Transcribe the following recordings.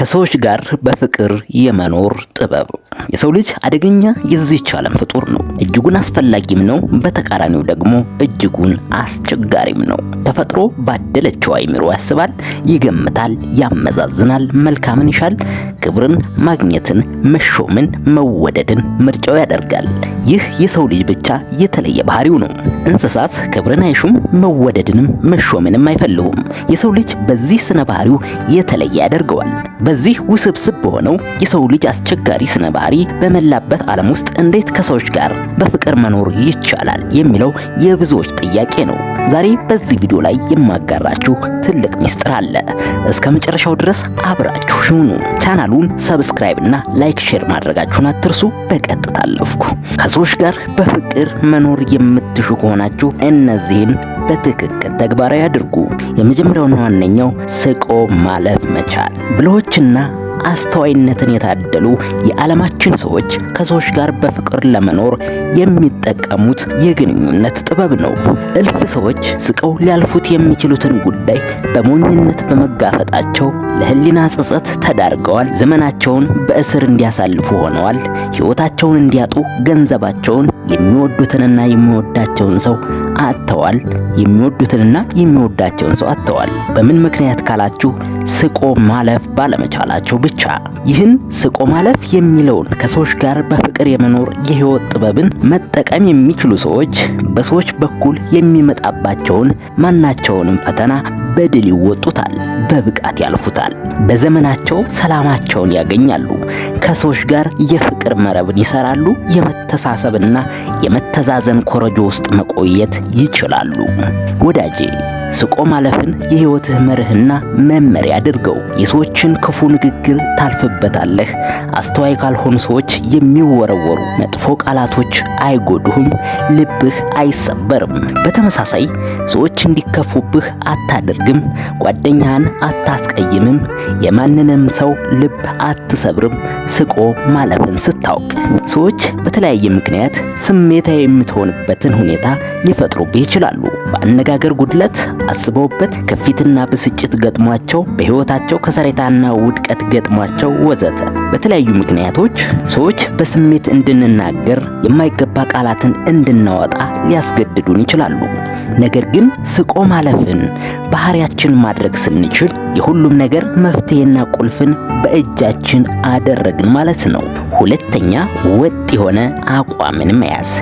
ከሰዎች ጋር በፍቅር የመኖር ጥበብ። የሰው ልጅ አደገኛ የዚህች ዓለም ፍጡር ነው። እጅጉን አስፈላጊም ነው፣ በተቃራኒው ደግሞ እጅጉን አስቸጋሪም ነው። ተፈጥሮ ባደለችው አይምሮ ያስባል፣ ይገምታል፣ ያመዛዝናል፣ መልካምን ይሻል፣ ክብርን፣ ማግኘትን፣ መሾምን፣ መወደድን ምርጫው ያደርጋል። ይህ የሰው ልጅ ብቻ የተለየ ባህሪው ነው። እንስሳት ክብርን አይሹም፣ መወደድንም መሾምንም አይፈልጉም። የሰው ልጅ በዚህ ስነ ባህሪው የተለየ ያደርገዋል። በዚህ ውስብስብ በሆነው የሰው ልጅ አስቸጋሪ ስነ ባህሪ በመላበት ዓለም ውስጥ እንዴት ከሰዎች ጋር በፍቅር መኖር ይቻላል የሚለው የብዙዎች ጥያቄ ነው። ዛሬ በዚህ ቪዲዮ ላይ የማጋራችሁ ትልቅ ሚስጥር አለ። እስከ መጨረሻው ድረስ አብራችሁ ሁኑ። ቻናሉን ሰብስክራይብ እና ላይክ ሼር ማድረጋችሁን አትርሱ። በቀጥታ አለፍኩ። ከሰዎች ጋር በፍቅር መኖር የምትሹ ከሆናችሁ እነዚህን በትክክል ተግባራዊ አድርጉ። የመጀመሪያውና ዋነኛው ስቆ ማለፍ መቻል። ብልሆችና አስተዋይነትን የታደሉ የዓለማችን ሰዎች ከሰዎች ጋር በፍቅር ለመኖር የሚጠቀሙት የግንኙነት ጥበብ ነው። እልፍ ሰዎች ስቀው ሊያልፉት የሚችሉትን ጉዳይ በሞኝነት በመጋፈጣቸው ለህሊና ጸጸት ተዳርገዋል። ዘመናቸውን በእስር እንዲያሳልፉ ሆነዋል። ሕይወታቸውን እንዲያጡ፣ ገንዘባቸውን፣ የሚወዱትንና የሚወዳቸውን ሰው አጥተዋል። የሚወዱትንና የሚወዳቸውን ሰው አጥተዋል። በምን ምክንያት ካላችሁ ስቆ ማለፍ ባለመቻላቸው ብቻ። ይህን ስቆ ማለፍ የሚለውን ከሰዎች ጋር በፍቅር የመኖር የህይወት ጥበብን መጠቀም የሚችሉ ሰዎች በሰዎች በኩል የሚመጣባቸውን ማናቸውንም ፈተና በድል ይወጡታል፣ በብቃት ያልፉታል። በዘመናቸው ሰላማቸውን ያገኛሉ። ከሰዎች ጋር የፍቅር መረብን ይሰራሉ። የመተሳሰብና የመተዛዘን ኮረጆ ውስጥ መቆየት ይችላሉ። ወዳጄ ስቆ ማለፍን የህይወትህ መርህና መመሪያ አድርገው። የሰዎችን ክፉ ንግግር ታልፍበታለህ። አስተዋይ ካልሆኑ ሰዎች የሚወረወሩ መጥፎ ቃላቶች አይጎዱህም፣ ልብህ አይሰበርም። በተመሳሳይ ሰዎች እንዲከፉብህ አታደርግም፣ ጓደኛህን አታስቀይምም፣ የማንንም ሰው ልብ አትሰብርም። ስቆ ማለፍን ስታውቅ ሰዎች በተለያየ ምክንያት ስሜታዊ የምትሆንበትን ሁኔታ ሊፈጥሩብህ ይችላሉ። በአነጋገር ጉድለት አስበውበት ከፊትና ብስጭት ገጥሟቸው፣ በህይወታቸው ከሰሬታና ውድቀት ገጥሟቸው ወዘተ በተለያዩ ምክንያቶች ሰዎች በስሜት እንድንናገር፣ የማይገባ ቃላትን እንድናወጣ ሊያስገድዱን ይችላሉ። ነገር ግን ስቆ ማለፍን ባህሪያችን ማድረግ ስንችል የሁሉም ነገር መፍትሄና ቁልፍን በእጃችን አደረግን ማለት ነው። ሁለተኛ ወጥ የሆነ አቋምን መያዝ።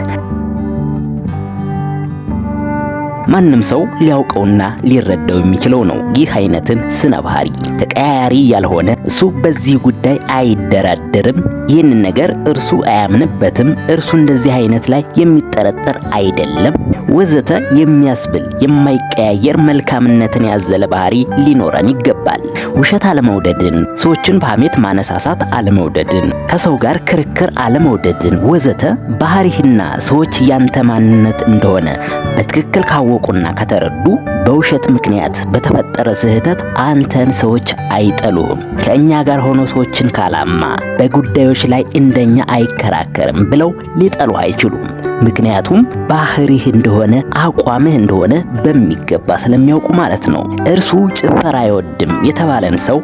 ማንም ሰው ሊያውቀውና ሊረዳው የሚችለው ነው። ይህ አይነትን ስነ ባህሪ ተቀያያሪ ያልሆነ፣ እሱ በዚህ ጉዳይ አይደራደርም፣ ይህንን ነገር እርሱ አያምንበትም፣ እርሱ እንደዚህ አይነት ላይ የሚጠረጠር አይደለም ወዘተ የሚያስብል የማይቀያየር መልካምነትን ያዘለ ባህሪ ሊኖረን ይገባል። ውሸት አለመውደድን፣ ሰዎችን በሐሜት ማነሳሳት አለመውደድን፣ ከሰው ጋር ክርክር አለመውደድን ወዘተ ባህሪህና ሰዎች ያንተ ማንነት እንደሆነ በትክክል ካወቁና ከተረዱ በውሸት ምክንያት በተፈጠረ ስህተት አንተን ሰዎች አይጠሉህም። ከእኛ ጋር ሆኖ ሰዎችን ካላማ በጉዳዮች ላይ እንደኛ አይከራከርም ብለው ሊጠሉህ አይችሉም። ምክንያቱም ባህሪህ እንደሆነ አቋምህ እንደሆነ በሚገባ ስለሚያውቁ ማለት ነው። እርሱ ጭፈራ አይወድም የተባለን ሰው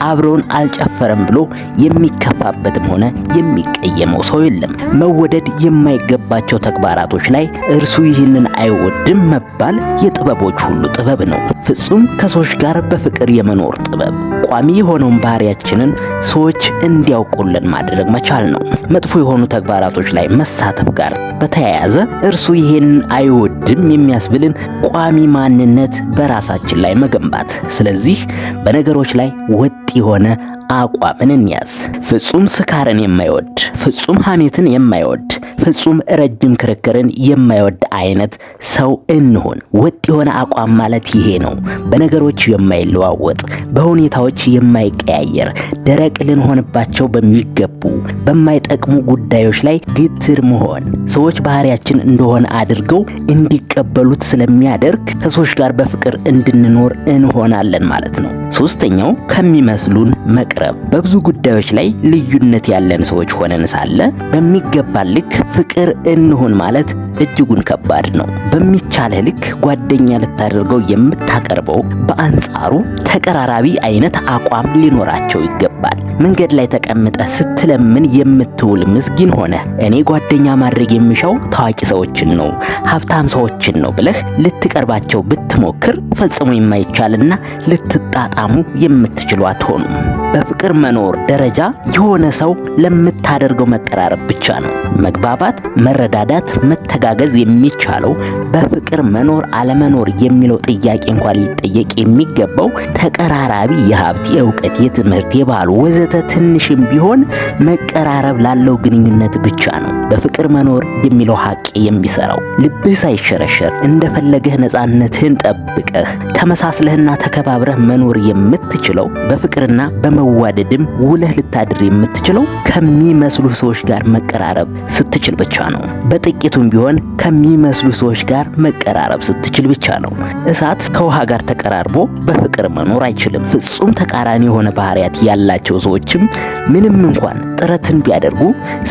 አብሮን አልጨፈረም ብሎ የሚከፋበትም ሆነ የሚቀየመው ሰው የለም። መወደድ የማይገባቸው ተግባራቶች ላይ እርሱ ይህንን አይወድም መባል የጥበቦች ሁሉ ጥበብ ነው። ፍጹም ከሰዎች ጋር በፍቅር የመኖር ጥበብ ቋሚ የሆነውን ባህሪያችንን ሰዎች እንዲያውቁልን ማድረግ መቻል ነው። መጥፎ የሆኑ ተግባራቶች ላይ መሳተፍ ጋር በተያያዘ እርሱ ይሄንን አይወድም የሚያስብልን ቋሚ ማንነት በራሳችን ላይ መገንባት። ስለዚህ በነገሮች ላይ ወጥ የሆነ አቋምን እንያዝ። ፍጹም ስካርን የማይወድ፣ ፍጹም ሐሜትን የማይወድ፣ ፍጹም ረጅም ክርክርን የማይወድ አይነት ሰው እንሆን። ወጥ የሆነ አቋም ማለት ይሄ ነው። በነገሮች የማይለዋወጥ፣ በሁኔታዎች የማይቀያየር፣ ደረቅ ልንሆንባቸው በሚገቡ በማይጠቅሙ ጉዳዮች ላይ ግትር መሆን ሰዎች ባህሪያችን እንደሆነ አድርገው እንዲቀበሉት ስለሚያደርግ ከሰዎች ጋር በፍቅር እንድንኖር እንሆናለን ማለት ነው። ሶስተኛው ከሚመስሉን መቅረብ መቀራረብ። በብዙ ጉዳዮች ላይ ልዩነት ያለን ሰዎች ሆነን ሳለ በሚገባ ልክ ፍቅር እንሁን ማለት እጅጉን ከባድ ነው። በሚቻልህ ልክ ጓደኛ ልታደርገው የምታቀርበው በአንጻሩ ተቀራራቢ አይነት አቋም ሊኖራቸው ይገባል። መንገድ ላይ ተቀምጠ ስትለምን የምትውል ምስኪን ሆነ እኔ ጓደኛ ማድረግ የሚሻው ታዋቂ ሰዎችን ነው፣ ሀብታም ሰዎችን ነው ብለህ ልትቀርባቸው ብትሞክር ፈጽሞ የማይቻልና ልትጣጣሙ የምትችሉ አትሆኑም። በፍቅር መኖር ደረጃ የሆነ ሰው ለምታደርገው መቀራረብ ብቻ ነው። መግባባት፣ መረዳዳት፣ መተጋገዝ የሚቻለው በፍቅር መኖር አለመኖር የሚለው ጥያቄ እንኳን ሊጠየቅ የሚገባው ተቀራራቢ የሀብት፣ የእውቀት፣ የትምህርት፣ የባህል ወዘተ ትንሽም ቢሆን መቀራረብ ላለው ግንኙነት ብቻ ነው። በፍቅር መኖር የሚለው ሀቅ የሚሰራው ልብህ ሳይሸረሸር እንደፈለገህ ነፃነትህን ጠብቀህ ተመሳስለህና ተከባብረህ መኖር የምትችለው በፍቅርና በመዋደድም ውለህ ልታድር የምትችለው ከሚመስሉ ሰዎች ጋር መቀራረብ ስትችል ብቻ ነው። በጥቂቱም ቢሆን ከሚመስሉ ሰዎች ጋር መቀራረብ ስትችል ብቻ ነው። እሳት ከውሃ ጋር ተቀራርቦ በፍቅር መኖር አይችልም። ፍጹም ተቃራኒ የሆነ ባህሪያት ያላቸው ሰዎችም ምንም እንኳን ጥረትን ቢያደርጉ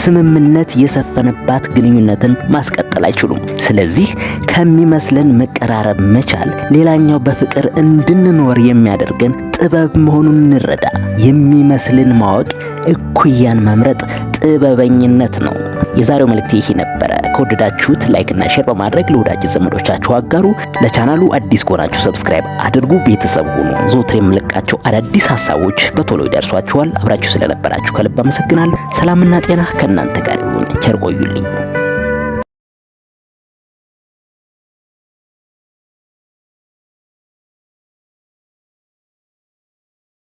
ስምምነት የሰፈነባት ግንኙነትን ማስቀጠል አይችሉም። ስለዚህ ከሚመስለን መቀራረብ መቻል ሌላኛው በፍቅር እንድንኖር የሚያደርገን ጥበብ መሆኑን እንረዳ። የሚመስልን ማወቅ፣ እኩያን መምረጥ ጥበበኝነት ነው። የዛሬው መልእክት ይሄ ነበረ። ከወደዳችሁት ላይክ እና ሼር በማድረግ ለወዳጅ ዘመዶቻችሁ አጋሩ። ለቻናሉ አዲስ ከሆናችሁ ሰብስክራይብ አድርጉ፣ ቤተሰብ ሁኑ። ዘወትር የምለቃቸው አዳዲስ ሐሳቦች በቶሎ ይደርሷችኋል። አብራችሁ ስለነበራችሁ ከልብ አመሰግናለሁ። ሰላምና ጤና ከእናንተ ጋር ይሁን። ቸር ቆዩልኝ።